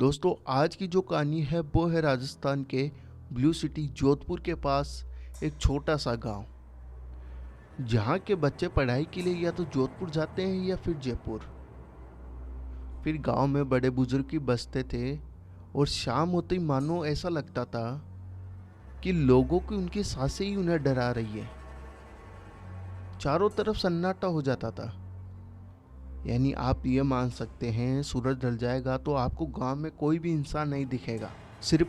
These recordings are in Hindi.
दोस्तों आज की जो कहानी है वो है राजस्थान के ब्लू सिटी जोधपुर के पास एक छोटा सा गांव जहां के बच्चे पढ़ाई के लिए या तो जोधपुर जाते हैं या फिर जयपुर। फिर गांव में बड़े बुजुर्ग की बसते थे और शाम होते ही मानो ऐसा लगता था कि लोगों की उनकी सांसें ही उन्हें डरा रही है। चारों तरफ सन्नाटा हो जाता था। यानी आप ये मान सकते हैं सूरज ढल जाएगा तो आपको गांव में कोई भी इंसान नहीं दिखेगा, सिर्फ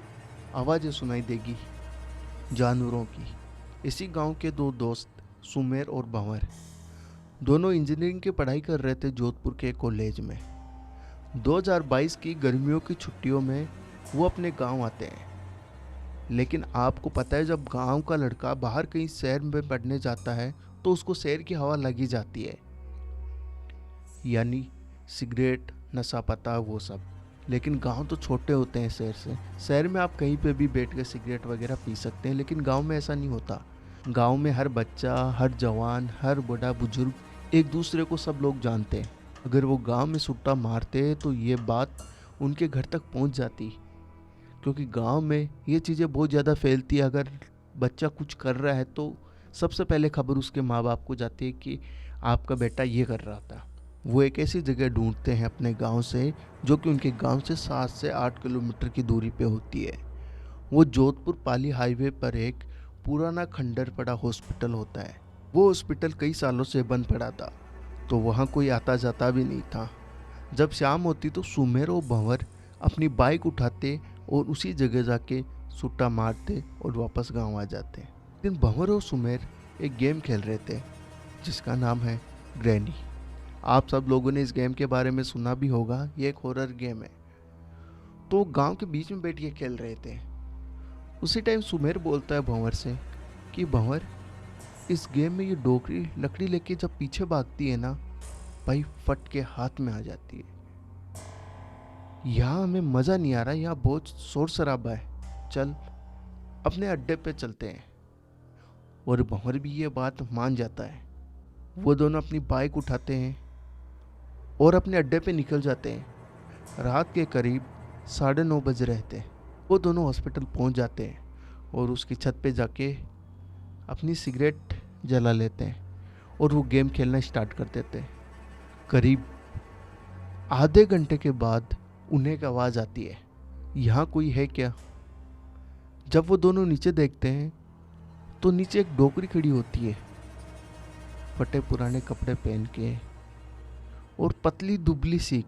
आवाज़ें सुनाई देगी जानवरों की। इसी गांव के दो दोस्त सुमेर और भंवर दोनों इंजीनियरिंग की पढ़ाई कर रहे थे जोधपुर के कॉलेज में। 2022 की गर्मियों की छुट्टियों में वो अपने गांव आते हैं। लेकिन आपको पता है जब गांव का लड़का बाहर कहीं शहर में पढ़ने जाता है तो उसको शहर की हवा लगी जाती है, यानी सिगरेट नशा पता वो सब। लेकिन गांव तो छोटे होते हैं शहर से। शहर में आप कहीं पे भी बैठ कर सिगरेट वगैरह पी सकते हैं, लेकिन गांव में ऐसा नहीं होता। गांव में हर बच्चा, हर जवान, हर बड़ा बुजुर्ग एक दूसरे को सब लोग जानते हैं। अगर वो गांव में सुट्टा मारते तो ये बात उनके घर तक पहुंच जाती, क्योंकि गांव में ये चीज़ें बहुत ज़्यादा फैलती है। अगर बच्चा कुछ कर रहा है तो सबसे पहले खबर उसके माँ बाप को जाती है कि आपका बेटा ये कर रहा था। वो एक ऐसी जगह ढूंढते हैं अपने गांव से जो कि उनके गांव से 7 से 8 किलोमीटर की दूरी पे होती है। वो जोधपुर पाली हाईवे पर एक पुराना खंडर पड़ा हॉस्पिटल होता है। वो हॉस्पिटल कई सालों से बंद पड़ा था, तो वहाँ कोई आता जाता भी नहीं था। जब शाम होती तो सुमेर और भंवर अपनी बाइक उठाते और उसी जगह जाके सुट्टा मारते और वापस गांव आ जाते। लेकिन भंवर और सुमेर एक गेम खेल रहे थे जिसका नाम है ग्रैनी। आप सब लोगों ने इस गेम के बारे में सुना भी होगा, ये एक हॉरर गेम है। तो गांव के बीच में बैठ के खेल रहे थे। उसी टाइम सुमेर बोलता है भंवर से कि भंवर, इस गेम में ये डोकरी लकड़ी लेके जब पीछे भागती है ना भाई, फट के हाथ में आ जाती है। यहाँ हमें मज़ा नहीं आ रहा, यहाँ बहुत शोर शराबा है, चल अपने अड्डे पे चलते हैं। और भंवर भी ये बात मान जाता है। वो दोनों अपनी बाइक उठाते हैं और अपने अड्डे पे निकल जाते हैं। रात के करीब 9:30 बज रहे थे। वो दोनों हॉस्पिटल पहुंच जाते हैं और उसकी छत पे जाके अपनी सिगरेट जला लेते हैं और वो गेम खेलना स्टार्ट कर देते हैं। करीब आधे घंटे के बाद उन्हें एक आवाज़ आती है, यहाँ कोई है क्या? जब वो दोनों नीचे देखते हैं तो नीचे एक डोकरी खड़ी होती है, फटे पुराने कपड़े पहन के और पतली दुबली सीख।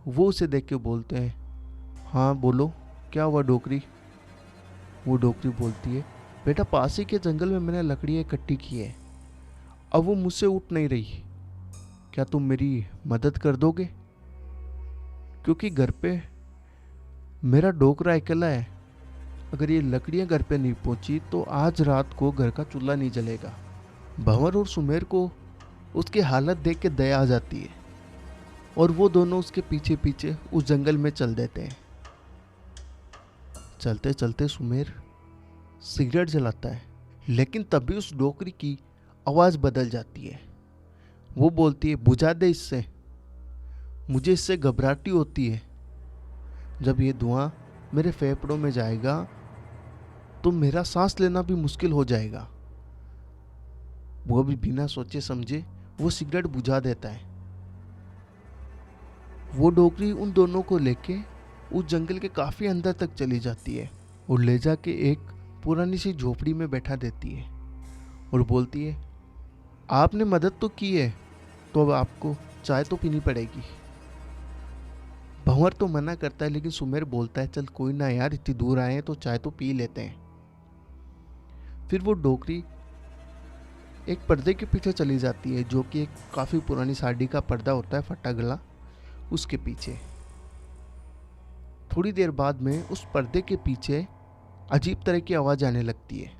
वो उसे देख के बोलते हैं, हाँ बोलो क्या हुआ डोकरी? वो डोकरी बोलती है, बेटा पास ही के जंगल में मैंने लकड़ियाँ इकट्ठी की है, अब वो मुझसे उठ नहीं रही, क्या तुम मेरी मदद कर दोगे? क्योंकि घर पे मेरा डोकरा अकेला है, अगर ये लकड़ियाँ घर पे नहीं पहुंची तो आज रात को घर का चूल्हा नहीं जलेगा। भंवर और सुमेर को उसकी हालत देख के दया आ जाती है और वो दोनों उसके पीछे पीछे उस जंगल में चल देते हैं। चलते चलते सुमेर सिगरेट जलाता है, लेकिन तभी उस डोकरी की आवाज़ बदल जाती है। वो बोलती है, बुझा दे इससे, मुझे इससे घबराहटी होती है। जब ये धुआं मेरे फेफड़ों में जाएगा तो मेरा सांस लेना भी मुश्किल हो जाएगा। वो भी बिना सोचे समझे वो सिगरेट बुझा देता है। वो डोकरी उन दोनों को लेके उस जंगल के काफ़ी अंदर तक चली जाती है और ले जाके एक पुरानी सी झोपड़ी में बैठा देती है और बोलती है, आपने मदद तो की है, तो अब आपको चाय तो पीनी पड़ेगी। भंवर तो मना करता है, लेकिन सुमेर बोलता है, चल कोई ना यार, इतनी दूर आए हैं तो चाय तो पी लेते हैं। फिर वो डोकरी एक पर्दे के पीछे चली जाती है, जो कि एक काफ़ी पुरानी साड़ी का पर्दा होता है, फटा गला, उसके पीछे। थोड़ी देर बाद में उस पर्दे के पीछे अजीब तरह की आवाज़ आने लगती है।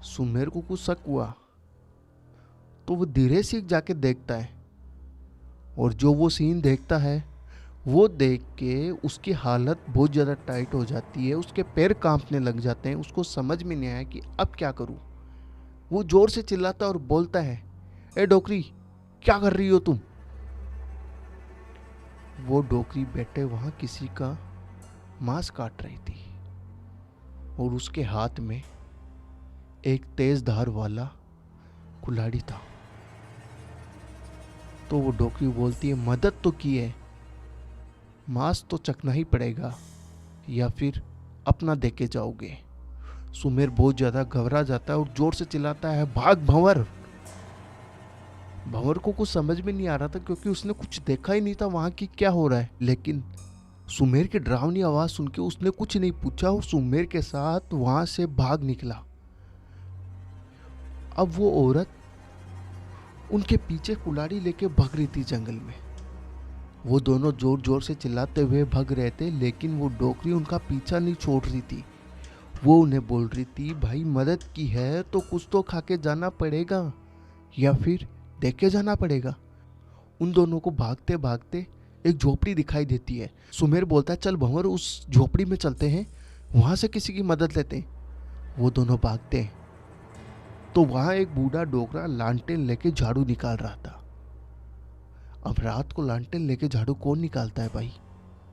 सुमेर को कुछ शक हुआ तो वो धीरे से जाके देखता है, और जो वो सीन देखता है वो देख के उसकी हालत बहुत ज़्यादा टाइट हो जाती है। उसके पैर कांपने लग जाते हैं। उसको समझ में नहीं आया कि अब क्या करूं। वो जोर से चिल्लाता और बोलता है, ए डोकरी, क्या कर रही हो तुम? वो डोकरी बैठे वहाँ किसी का मांस काट रही थी और उसके हाथ में एक तेज धार वाला कुल्हाड़ी था। तो वो डोकरी बोलती है, मदद तो की है, मांस तो चखना ही पड़ेगा या फिर अपना देके जाओगे। सुमेर बहुत ज्यादा घबरा जाता है और जोर से चिल्लाता है, भाग भंवर। भंवर को कुछ समझ में नहीं आ रहा था क्योंकि उसने कुछ देखा ही नहीं था वहां की क्या हो रहा है। लेकिन सुमेर की डरावनी आवाज सुन के उसने कुछ नहीं पूछा और सुमेर के साथ वहां से भाग निकला। अब वो औरत उनके पीछे कुल्हाड़ी लेके भाग रही थी जंगल में। वो दोनों जोर जोर से चिल्लाते हुए भाग रहे थे, लेकिन वो डोकरी उनका पीछा नहीं छोड़ रही थी। वो उन्हें बोल रही थी, भाई मदद की है तो कुछ तो खा के जाना पड़ेगा या फिर देख के जाना पड़ेगा। उन दोनों को भागते भागते एक झोपड़ी दिखाई देती है। सुमेर बोलता है, चल भंवर उस झोपड़ी में चलते हैं, वहां से किसी की मदद लेते हैं। वो दोनों भागते हैं तो वहां एक बूढ़ा डोकरा लालटेन लेके झाड़ू निकाल रहा था। अब रात को लालटेन लेके झाड़ू कौन निकालता है भाई?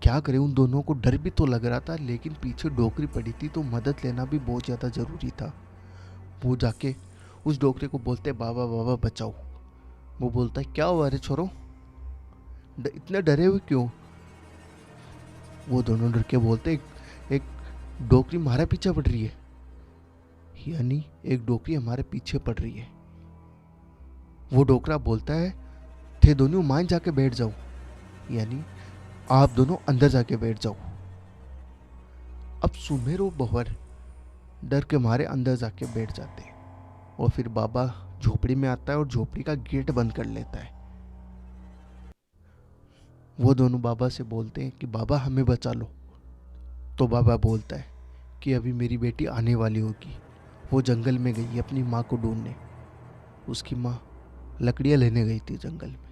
क्या करे, उन दोनों को डर भी तो लग रहा था, लेकिन पीछे डोकरी पड़ी थी तो मदद लेना भी बहुत ज़्यादा ज़रूरी था। वो जाके उस डोकरे को बोलते, बाबा बाबा बचाओ। वो बोलता है, क्या हुआ रे छोरो, इतने डरे हुए क्यों? वो दोनों डर के बोलते, एक डोकरी हमारे पीछे पड़ रही है, यानी एक डोकरी हमारे पीछे पड़ रही है। वो डोकरा बोलता है, थे दोनों मान जाके बैठ जाओ, यानी आप दोनों अंदर जाके बैठ जाओ। अब सुमेर और भंवर डर के मारे अंदर जाके बैठ जाते हैं और फिर बाबा झोपड़ी में आता है और झोपड़ी का गेट बंद कर लेता है। वो दोनों बाबा से बोलते हैं कि बाबा हमें बचा लो। तो बाबा बोलता है कि अभी मेरी बेटी आने वाली होगी, वो जंगल में गई अपनी माँ को ढूंढने। उसकी माँ लकड़ियाँ लेने गई थी जंगल में।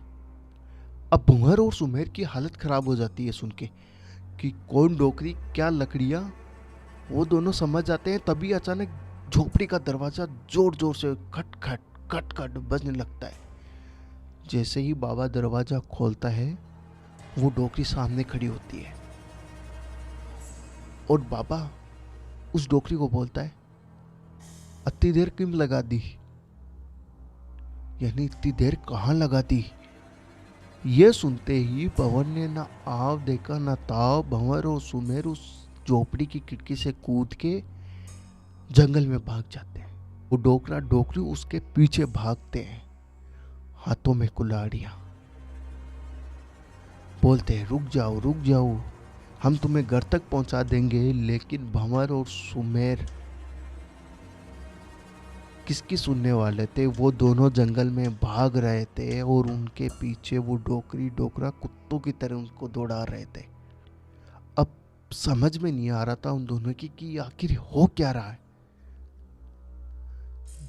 अब भंवर और सुमेर की हालत खराब हो जाती है सुन के कि कौन डोकरी क्या लकड़ियाँ। वो दोनों समझ जाते हैं, तभी अचानक झोपड़ी का दरवाजा जोर जोर से खट खट खट खट बजने लगता है। जैसे ही बाबा दरवाजा खोलता है, वो डोकरी सामने खड़ी होती है और बाबा उस डोकरी को बोलता है, इतनी देर क्यों लगा दी, यानी इतनी देर कहाँ लगा दी। ये सुनते ही भंवर ने ना आव देखा ना ताव। भंवर और सुमेर उस झोपड़ी की खिड़की से कूद के जंगल में भाग जाते हैं। वो डोकरा डोकरी उसके पीछे भागते हैं, हाथों में कुल्हाड़ियां। बोलते हैं, रुक जाओ, हम तुम्हें घर तक पहुंचा देंगे। लेकिन भंवर और सुमेर किसकी सुनने वाले थे? वो दोनों जंगल में भाग रहे थे और उनके पीछे वो डोकरी डोकरा कुत्तों की तरह उनको दौड़ा रहे थे। अब समझ में नहीं आ रहा था उन दोनों की कि आखिर हो क्या रहा है।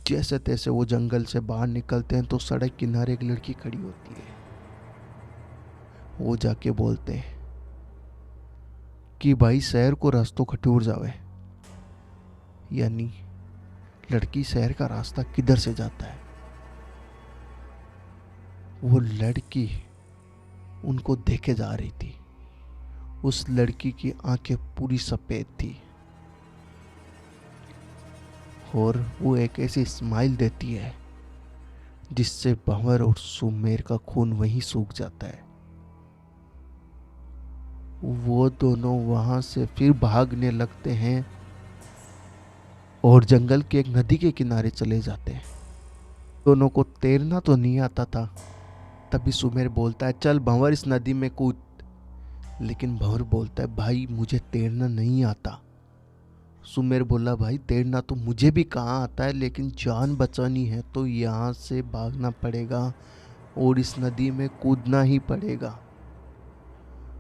जैसे तैसे वो जंगल से बाहर निकलते हैं तो सड़क किनारे एक लड़की खड़ी होती है। वो जाके बोलते हैं कि भाई शहर को रास्तों खटूर जावे, यानी लड़की शहर का रास्ता किधर से जाता है। वो लड़की उनको देखे जा रही थी। उस लड़की की आंखें पूरी सफेद थी और वो एक ऐसी स्माइल देती है जिससे भंवर और सुमेर का खून वहीं सूख जाता है। वो दोनों वहां से फिर भागने लगते हैं और जंगल के एक नदी के किनारे चले जाते हैं। दोनों को तैरना तो नहीं आता था। तभी सुमेर बोलता है, चल भंवर इस नदी में कूद। लेकिन भंवर बोलता है, भाई मुझे तैरना नहीं आता। सुमेर बोला, भाई तैरना तो मुझे भी कहाँ आता है, लेकिन जान बचानी है तो यहाँ से भागना पड़ेगा और इस नदी में कूदना ही पड़ेगा।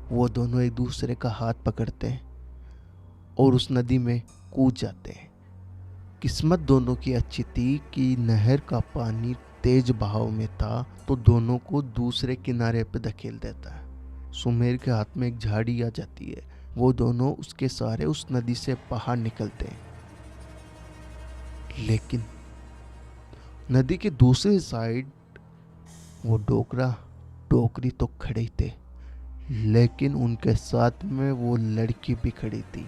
वो दोनों एक दूसरे का हाथ पकड़ते हैं और उस नदी में कूद जाते हैं। किस्मत दोनों की अच्छी थी कि नहर का पानी तेज बहाव में था तो दोनों को दूसरे किनारे पर धकेल देता है। सुमेर के हाथ में एक झाड़ी आ जाती है। वो दोनों उसके सहारे उस नदी से बाहर निकलते हैं। लेकिन नदी के दूसरी साइड वो डोकरा डोकरी तो खड़े ही थे, लेकिन उनके साथ में वो लड़की भी खड़ी थी।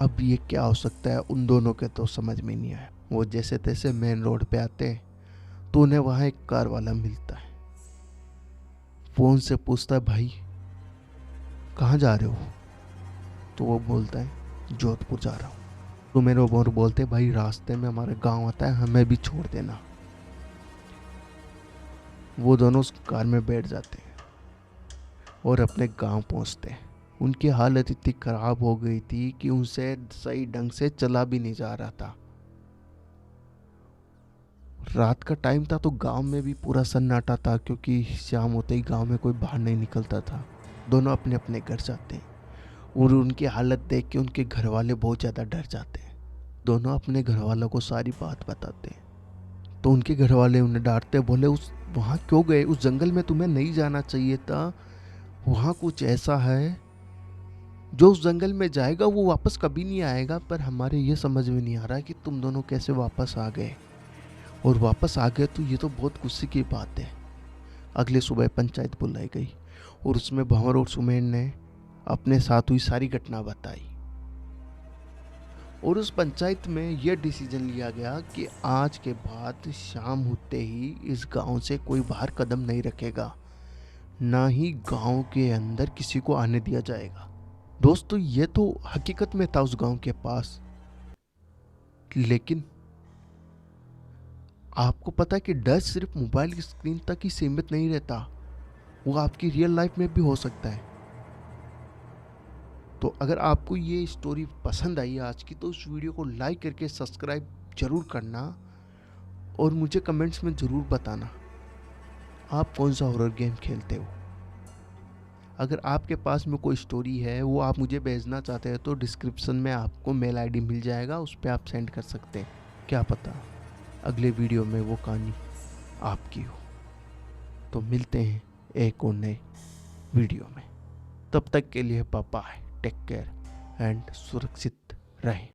अब ये क्या हो सकता है, उन दोनों के तो समझ में नहीं आया। वो जैसे तैसे मेन रोड पे आते हैं तो उन्हें वहां एक कार वाला मिलता है। फोन से पूछता है, भाई कहाँ जा रहे हो? तो वो बोलता है, जोधपुर जा रहा हूँ। तो मेरे और बोलते, भाई रास्ते में हमारा गांव आता है, हमें भी छोड़ देना। वो दोनों उस कार में बैठ जाते हैं और अपने गांव पहुंचते हैं। उनकी हालत इतनी खराब हो गई थी कि उनसे सही ढंग से चला भी नहीं जा रहा था। रात का टाइम था तो गांव में भी पूरा सन्नाटा था, क्योंकि शाम होते ही गांव में कोई बाहर नहीं निकलता था। दोनों अपने अपने घर जाते हैं और उनकी हालत देख के उनके घर वाले बहुत ज़्यादा डर जाते हैं। दोनों अपने घर वालों को सारी बात बताते हैं तो उनके घर वाले उन्हें डांटते, बोले उस वहाँ क्यों गए? उस जंगल में तुम्हें नहीं जाना चाहिए था। वहाँ कुछ ऐसा है, जो उस जंगल में जाएगा वो वापस कभी नहीं आएगा। पर हमारे ये समझ में नहीं आ रहा कि तुम दोनों कैसे वापस आ गए, और वापस आ गए तो ये तो बहुत गुस्से की बात है। अगले सुबह पंचायत बुलाई गई और उसमें भंवर और सुमेर ने अपने साथ हुई सारी घटना बताई। और उस पंचायत में यह डिसीजन लिया गया कि आज के बाद शाम होते ही इस गांव से कोई बाहर कदम नहीं रखेगा, ना ही गांव के अंदर किसी को आने दिया जाएगा। दोस्तों ये तो हकीकत में था उस गांव के पास, लेकिन आपको पता है कि डर सिर्फ मोबाइल की स्क्रीन तक ही सीमित नहीं रहता, वो आपकी रियल लाइफ में भी हो सकता है। तो अगर आपको ये स्टोरी पसंद आई आज की, तो इस वीडियो को लाइक करके सब्सक्राइब जरूर करना और मुझे कमेंट्स में ज़रूर बताना आप कौन सा हॉरर गेम खेलते हो। अगर आपके पास में कोई स्टोरी है वो आप मुझे भेजना चाहते हैं तो डिस्क्रिप्शन में आपको मेल आईडी मिल जाएगा, उस पर आप सेंड कर सकते हैं। क्या पता अगले वीडियो में वो कहानी आपकी हो। तो मिलते हैं एक और नए वीडियो में, तब तक के लिए bye bye, take care and सुरक्षित रहें।